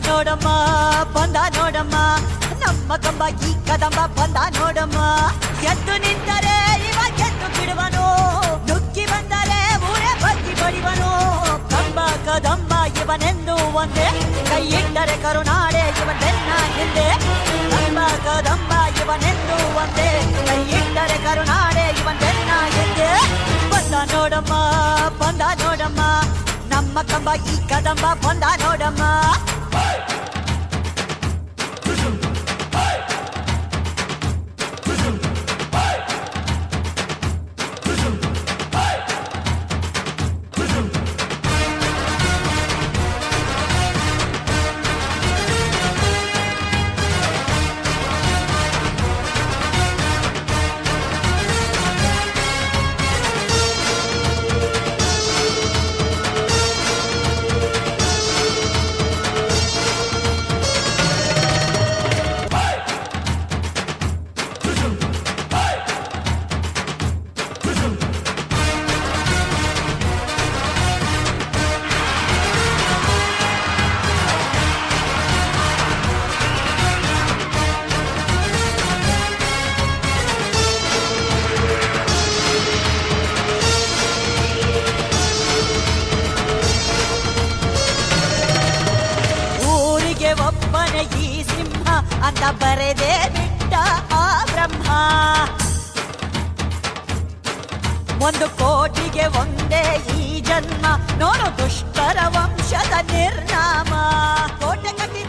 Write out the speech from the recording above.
ನೋಡಮ್ಮ ಬಂದ ನೋಡಮ್ಮ ನಮ್ಮ ಕಂಬ ಈ ಕದಂಬ ಬಂದ ನೋಡಮ್ಮ ಎದ್ದು ನಿಂತರೆ ಇವ ಗೆದ್ದು ಬಿಡುವನು ನುಗ್ಗಿ ಬಂದರೆ ಊರೇ ಬಗ್ಗಿ ಬಡಿವನು ಕಂಬ ಕದಂಬ ಇವನೆಂದು ಒಂದೇ ಕೈ ಇಟ್ಟರೆ ಕರುನಾಡೆ ಇವನೆನ್ನ ಹಿಂದೆ ಕಂಬ ಕದಂಬ ಇವನೆಂದು ಒಂದೇ ಕೈ ಇಟ್ಟರೆ ಕರುನಾಡೆ ಇವನೆನ್ನ ಹಿಂದೆ ಬಂದ ನೋಡಮ್ಮ ಬಂದ ನೋಡಮ್ಮ ನಮ್ಮ ಕಂಬ ಈ ಕದಂಬ ಬಂದ ನೋಡಮ್ಮ ಒಬ್ಬನೇ ಈ ಸಿಂಹ ಅಂತ ಬರೆದೇ ಬಿಟ್ಟ ಆ ಬ್ರಹ್ಮ 1 ಕೋಟಿಗೆ ಒಂದೇ ಈ ಜನ್ಮ ನೋಡು ದುಷ್ಟರ ವಂಶದ ನಿರ್ನಾಮ ಕೋಟೆ ಕಟ್ಟಿ